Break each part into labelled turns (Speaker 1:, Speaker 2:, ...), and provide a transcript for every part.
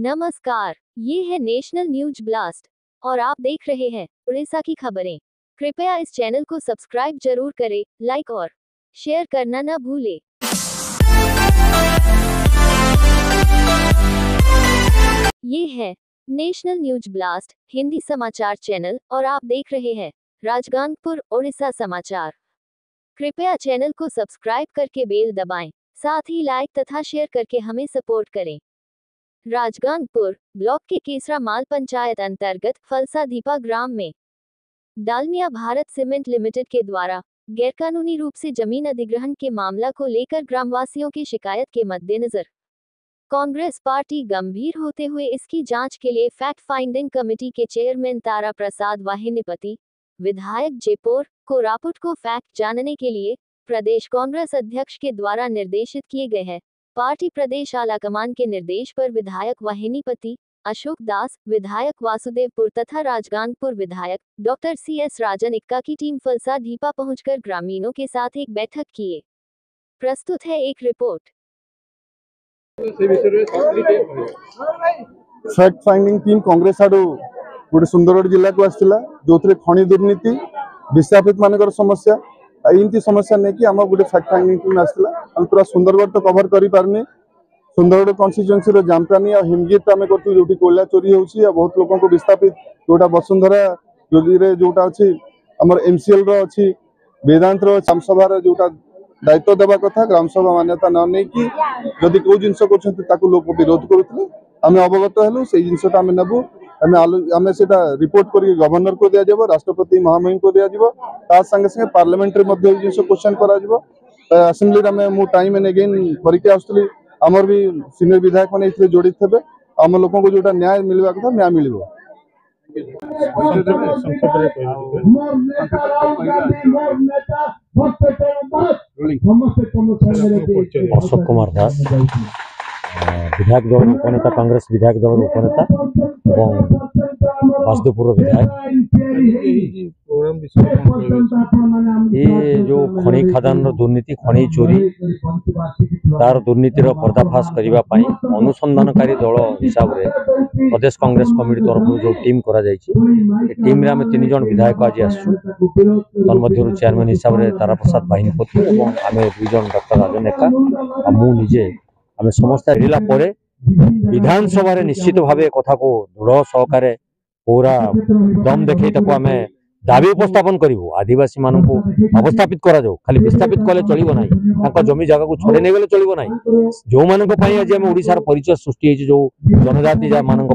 Speaker 1: नमस्कार, ये है नेशनल न्यूज ब्लास्ट और आप देख रहे हैं उड़ीसा की खबरें। कृपया इस चैनल को सब्सक्राइब जरूर करें, लाइक और शेयर करना न भूलें। ये है नेशनल न्यूज ब्लास्ट हिंदी समाचार चैनल और आप देख रहे हैं राजगांगपुर उड़ीसा समाचार। कृपया चैनल को सब्सक्राइब करके बेल दबाएं, साथ ही लाइक तथा शेयर करके हमें सपोर्ट करें। राजगांगपुर ब्लॉक के केसरा माल पंचायत अंतर्गत फलसा दीपा ग्राम में डालमिया भारत सीमेंट लिमिटेड के द्वारा गैरकानूनी रूप से जमीन अधिग्रहण के मामला को लेकर ग्रामवासियों की शिकायत के मद्देनजर कांग्रेस पार्टी गंभीर होते हुए इसकी जांच के लिए फैक्ट फाइंडिंग कमेटी के चेयरमैन तारा प्रसाद वाहिनीपति, विधायक जयपुर कोरापुट को फैक्ट जानने के लिए प्रदेश कांग्रेस अध्यक्ष के द्वारा निर्देशित किए गए हैं। पार्टी प्रदेश आलाकमान के निर्देश पर विधायक वाहिनीपति, अशोक दास, विधायक वासुदेवपुर तथा राजगांगपुर विधायक डॉक्टर CS राजन इक्का की टीम फलसा दीपा पहुंचकर ग्रामीणों के साथ एक बैठक किए। प्रस्तुत है एक report.
Speaker 2: Fact finding team Congress आडू गोटे सुंदरगढ़ जिला को आसला जो खनि दुर्नीति विस्थापित मानकर समस्या एमती समस्या नहीं कि आम गोटे फैक्ट फाइंडिंग टीम आसला पूरा सुंदरगढ़ तो कभर कर पारनी। सुंदरगढ़ कन्स्टिट्युएंसी रो जामतानी और हिमगिर आम करूँ जो कोयला चोरी होची बहुत लोगों को विस्थापित जोटा वसुंधरा जोटा अच्छी आम MCL रो अच्छी वेदांत ग्राम सभा जोटा दायित्व देवा कथा ग्राम सभा मान्यता न नहीं कि जदि कौ जिन कर लोक विरोध करुले आम अवगत हेलु से जिनसा आम नेबू आम से रिपोर्ट कर गवर्नर को दिया जाव, राष्ट्रपति महामहिम को दिया जाव, संगे संगे पार्लियामेंट जिन क्वेश्चन कर असेंबली में मु टाइम एंड अगेन करके आसुली आमर भी सीनियर विधायक मैंने जोड़ित थे आम लोक को जो न्याय मिलवा कथा न्याय मिल।
Speaker 3: अशोक कुमार दास विधायक दल उपनेता कांग्रेस विधायक दल उपनेता वासुदेवपुर विधायक ये जो खनि खादान दुर्नीति खनि चोरी तार दुर्नीतिर पर्दाफाश करने अनुसंधानकारी दल हिसाब से प्रदेश कांग्रेस कमिटी तरफ जो टीम करा टीम रे आम 3 जन विधायक आज आसु तन्मध्य चेयरमैन हिसाब से तारा प्रसाद वाहिनीपति और आम 2 जन डॉक्टर राजन एक्का और मुझे आम समस्त फेरला विधानसभा निश्चित भाव कथा को दृढ़ सहकार पूरा दम देखी आम दाबी उपस्थापन करूँ। आदिवासी मान को अवस्थापित करा जाओ, खाली विस्थापित कले चलो ना, जमी जगह को छड़े नहीं गले चलो ना। जो मानक आज आम ओडिशार परिचय सृष्टि जो जनजाति मानक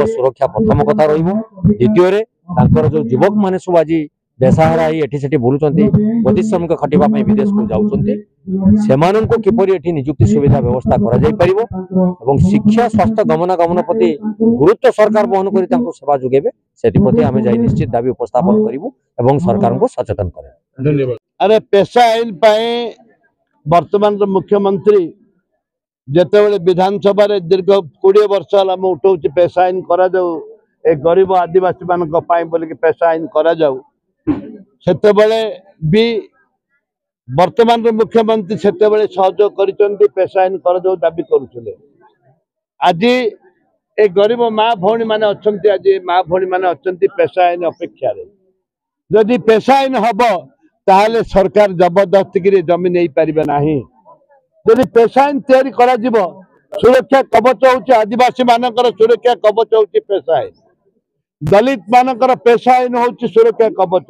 Speaker 3: सुरक्षा प्रथम कथा रद्वितीय जो युवक मैंने सब आज बेसहारा एठी बुलूँ गति श्रमिक खटिया विदेश को जाऊँ किपरि एठी नियुक्ति सुविधा व्यवस्था कर शिक्षा स्वास्थ्य गमनागमन प्रति गुरुत्व सरकार बहन कर सेवा जोगेबे से आम जा निश्चित दाबी उपस्थापन करूँ सरकार को सचेतन करें।
Speaker 4: अरे पेशा आईन वर्तमान मुख्यमंत्री जिते विधानसभा दीर्घ 20 वर्ष उठाऊ पेशा आईन करा जाऊ गरीब आदिवासी मान बोलिक पेशा आईन करा जाऊ सेतेबेले भी वर्तमान मुख्यमंत्री सेतेबेले सहयोग करिसेंती पेशा आईन कर जो दाबी करुले। आज ए गरीब माँ भौणी माने अछंती आज माँ भौणी माने अछंती पेशा आईन अपेक्षा रे जदि पेशा आईन हबो ताहले सरकार जबरदस्ती की जमीन नहीं पारिबे नाही। जदि पेशा आईन तैयारी करा जिवो सुरक्षा कवच होउची आदिवासी मानकर सुरक्षा कवच होउची पेशा आईन, दलित मानकर पेशा आईन होउची सुरक्षा कवच,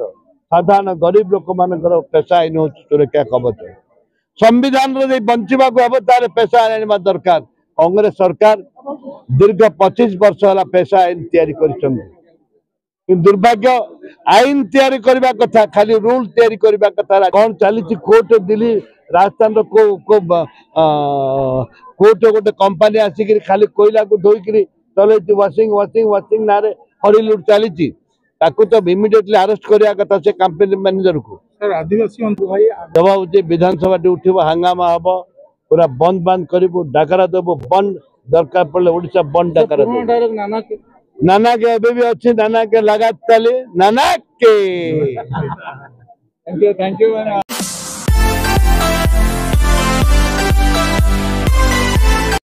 Speaker 4: साधारण गरीब लोक मानकर पेशा आईन होउची सुरक्षा कवच। संविधान रे बंचिबा को अब तारे पेशा आईन दरकार। कांग्रेस सरकार दीर्घ 25 वर्ष है पेशा आईन तैयारी कर दुर्भाग्य आईन तैयारी करबा कथा खाली रूल तैयारी करबा कथा कौन चली कोर्ट दिल्ली राजस्थान कोर्ट गोटे कंपनी आसिक खाली कोयला को धोईक चल वाशिंग वाशिंग वाशिंग ना हरी लुट चली तो इमिडिएटली अरेस्ट करवा कथा से कंपनी मैनेजर को
Speaker 2: आदिवासी
Speaker 4: जब विधानसभा उठो हंगामा हम पूरा बंद बंद करूँ डाकरा देव बंद दरकार पड़े ओडिशा बंद डाकरा नाना के अभी भी अच्छी नाना के लगा नाना के थैंक यू।